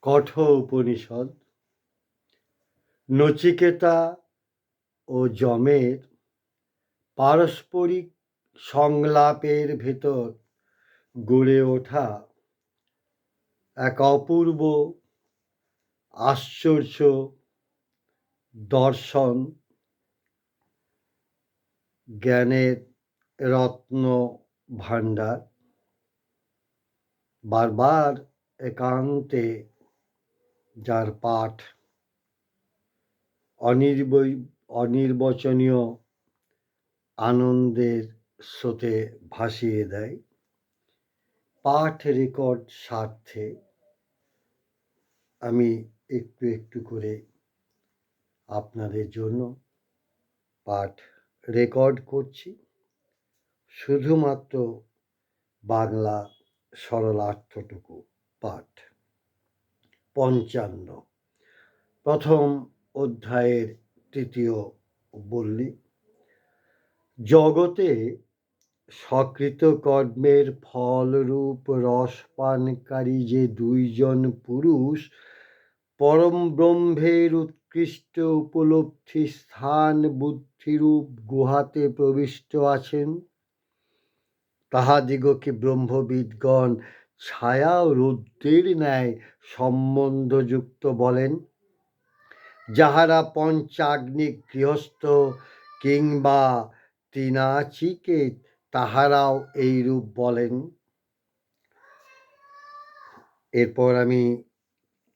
কঠোপনিষদ নচিকেতা ও যমের পারস্পরিক সংলাপের ভেতর গড়ে ওঠা এক অপূর্ব আশ্চর্য দর্শন, জ্ঞানের রত্ন ভাণ্ডার। বারবার একান্তে যার পাঠ অনির্বচনীয় আনন্দের স্রোতে ভাসিয়ে দেয়। পাঠ রেকর্ড স্বার্থে আমি একটু একটু করে আপনাদের জন্য পাঠ রেকর্ড করছি, শুধুমাত্র বাংলা সরলার্থটুকু পাঠ। ৫৫ প্রথম অধ্যায়ের তৃতীয় বল্লী। জগতে সকৃত কর্মের ফলরূপ রসপানকারী যে দুইজন পুরুষ পরম ব্রহ্মের উৎকৃষ্ট উপলব্ধি স্থান বুদ্ধিরূপ গুহাতে প্রবিষ্ট আছেন, তাহাদিগকে ব্রহ্মবিদগণ ছায়া ও রৌদ্রের ন্যায় সম্বন্ধযুক্ত বলেন। যাহারা পঞ্চাগ্নিক গৃহস্থ কিংবা তৃণাচিকেত, তাহারাও এইরূপ বলেন। এরপর আমি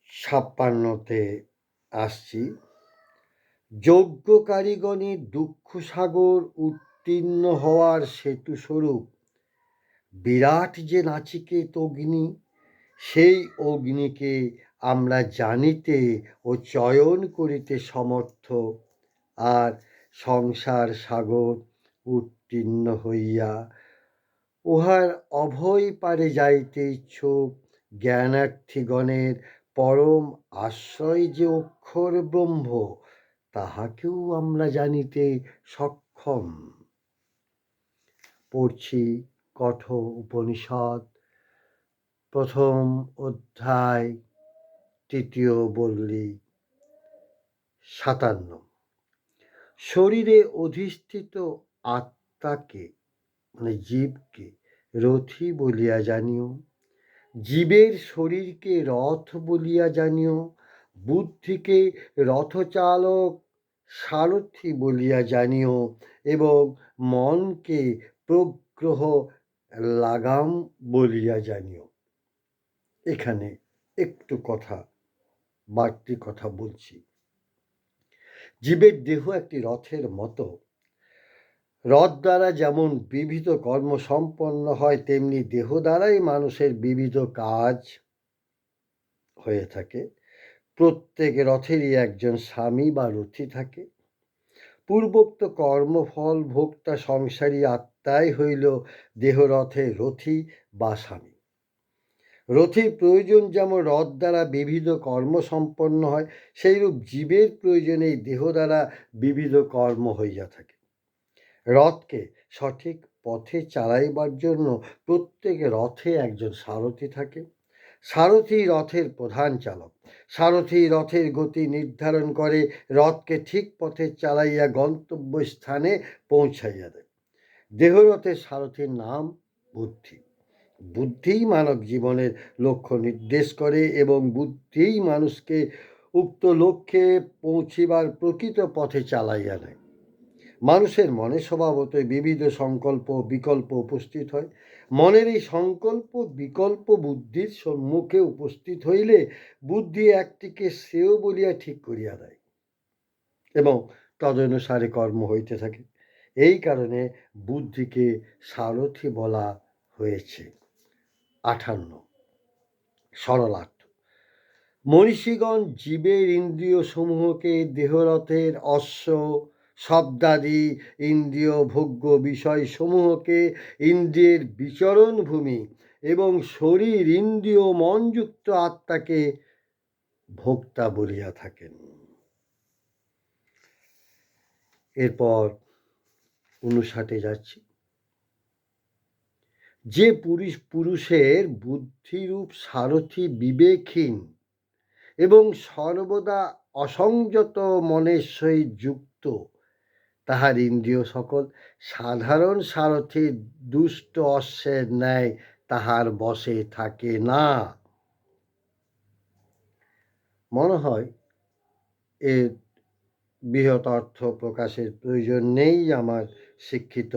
৫৬তে আসছি। যজ্ঞকারীগণের দুঃখ সাগর উত্তীর্ণ হওয়ার সেতুস্বরূপ বিরাট যে নাচিকেত অগ্নি, সেই অগ্নিকে আমরা জানিতে ও চয়ন করিতে সমর্থ, আর সংসার সাগর উত্তীর্ণ হইয়া উহার অভয় পারে যাইতে ইচ্ছুক জ্ঞানার্থীগণের পরম আশ্রয় যে অক্ষর ব্রহ্ম, তাহাকেও আমরা জানিতে সক্ষম। পড়ছি কঠোপনিষদ প্রথম অধ্যায় তৃতীয় বল্লী। ৫৭ শরীরে অধিষ্ঠিত আত্মাকে মানে জীবকে রথী বলিয়া জানিও, জীবের শরীরকে রথ বলিয়া জানিও, বুদ্ধিকে রথচালক সারথি বলিয়া জানিও, এবং মনকে প্রগ্রহ লাগাম বলিয়া জানিও। এখানে একটু বাড়তি কথা বলছি। জীবের দেহ একটি রথের মতো। রথ দ্বারা যেমন বিবিধ কর্ম সম্পন্ন হয়, তেমনি দেহ দ্বারাই মানুষের বিবিধ কাজ হয়ে থাকে। প্রত্যেক রথেরই একজন স্বামী বা রথী থাকে। পূর্বোক্ত কর্মফল ভোক্তা সংসারী আত্মাই হইল দেহরথের রথী বা স্বামী। রথীর প্রয়োজন যেমন রথ দ্বারা বিবিধ কর্ম সম্পন্ন হয়, সেইরূপ জীবের প্রয়োজনে দেহ দ্বারা বিবিধ কর্ম হইয়া থাকে। রথকে সঠিক পথে চালাইবার জন্য প্রত্যেক রথে একজন সারথি থাকে। সারথি রথের প্রধান চালক। সারথি রথের গতি নির্ধারণ করে, রথকে ঠিক পথে চালাইয়া গন্তব্য স্থানে পৌঁছাইয়া দেয়। দেহরথের সারথির নাম বুদ্ধি। বুদ্ধিই মানব জীবনের লক্ষ্য নির্দেশ করে এবং বুদ্ধিই মানুষকে উক্ত লক্ষ্যে পৌঁছিবার প্রকৃত পথে চালাইয়া নেয়। মানুষের মনে স্বভাবতই বিবিধ সংকল্প বিকল্প উপস্থিত হয়। মনের এই সংকল্প বিকল্প বুদ্ধির সম্মুখে উপস্থিত হইলে বুদ্ধি একটিকে শ্রেয় বলিয়া ঠিক করিয়া দেয় এবং তদনুসারে কর্ম হইতে থাকে। এই কারণে বুদ্ধিকে সারথি বলা হয়েছে। ৫৮ সরলার্থ। মনীষীগণ জীবের ইন্দ্রিয় সমূহকে দেহরথের অশ্ব শব্দাদি ইন্দ্রিয় ভোগ্য বিষয় সমূহকে ইন্দ্রিয়ের বিচরণ ভূমি এবং শরীর ইন্দ্রিয় মনযুক্ত আত্মাকে ভোক্তা বলিয়া থাকেন। এরপর ৫৯ যাচ্ছি। যে পুরুষের বুদ্ধিরূপ সারথি বিবেকহীন এবং সর্বদা অসংযত মনের সহিত যুক্ত, তাহার ইন্দ্রিয় সকল সাধারণ সারথি দুষ্ট অশ্বের ন্যায় তাহার বশে থাকে না। মনে হয় এর বৃহৎ অর্থ প্রকাশের প্রয়োজন নেই আমার শিক্ষিত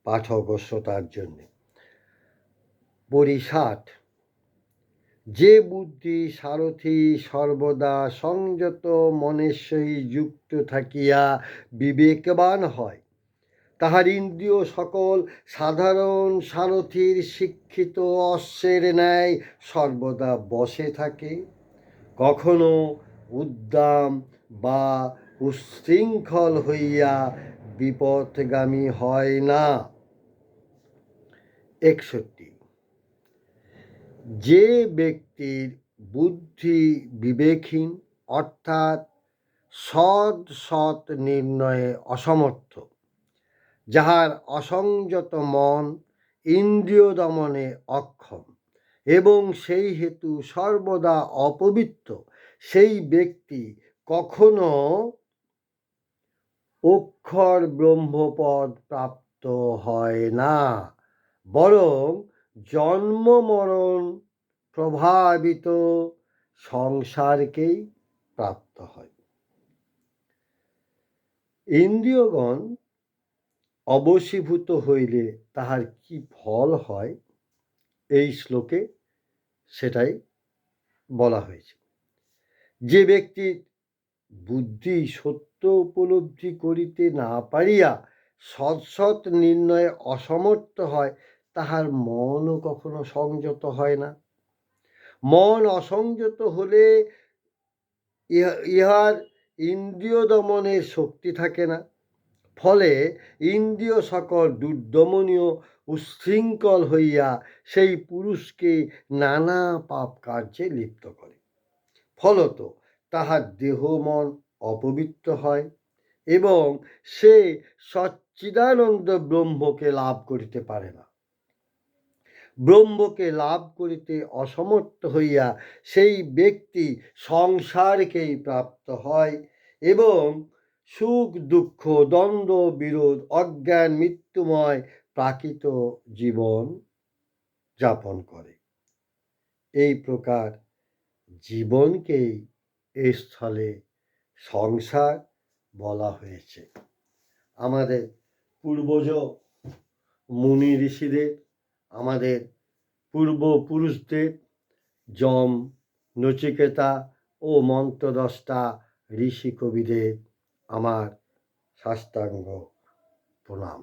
পাঠক ও শ্রোতার জন্যে। পরিষাট, যে বুদ্ধি সারথি সর্বদা সংযত মনের সহিত যুক্ত থাকিয়া বিবেকবান হয়, তাহার ইন্দ্রিয় সকল সাধারণ সারথির শিক্ষিত অশ্বের ন্যায় সর্বদা বসে থাকে, কখনো উদ্দাম বা উচ্ছৃঙ্খল হইয়া বিপথগামী হয় না। 61, যে ব্যক্তির বুদ্ধি বিবেকহীন অর্থাৎ সৎ নির্ণয়ে অসমর্থ, যাহার অসংযত মন ইন্দ্রিয় দমনে অক্ষম এবং সেই হেতু সর্বদা অপবিত্র, সেই ব্যক্তি কখনো অক্ষর ব্রহ্মপদ প্রাপ্ত হয় না, বরং জন্ম মরণ প্রভাবিত সংসারকেই প্রাপ্ত হয়। ইন্দ্রিয়গণ অবশীভূত হইলে তাহার কি ফল হয়, এই শ্লোকে সেটাই বলা হয়েছে। যে ব্যক্তির বুদ্ধি সত্য উপলব্ধি করিতে না পারিয়া সৎ নির্ণয়ে অসমর্থ হয়, তাহার মনও কখনো সংযত হয় না। মন অসংযত হলে ইহার ইন্দ্রিয় দমনের শক্তি থাকে না, ফলে ইন্দ্রিয় সকল দুর্দমনীয় উচ্ছৃঙ্খল হইয়া সেই পুরুষকে নানা পাপ কার্যে লিপ্ত করে। ফলত তাহার দেহ মন অপবিত্র হয় এবং সে সচ্চিদানন্দ ব্রহ্মকে লাভ করিতে পারে না। ব্রহ্মকে লাভ করিতে অসমর্থ হইয়া সেই ব্যক্তি সংসারকেই প্রাপ্ত হয় এবং সুখ দুঃখ দ্বন্দ্ব বিরোধ অজ্ঞান মৃত্যুময় প্রাকৃত জীবন যাপন করে। এই প্রকার জীবনকেই এই স্থলে সংসার বলা হয়েছে। আমাদের পূর্বজ মুনি ঋষিদের, আমাদের পূর্বপুরুষদের, যম, নচিকেতা ও মন্ত্রদ্রষ্টা ঋষি কবিদের আমার সাষ্টাঙ্গ প্রণাম।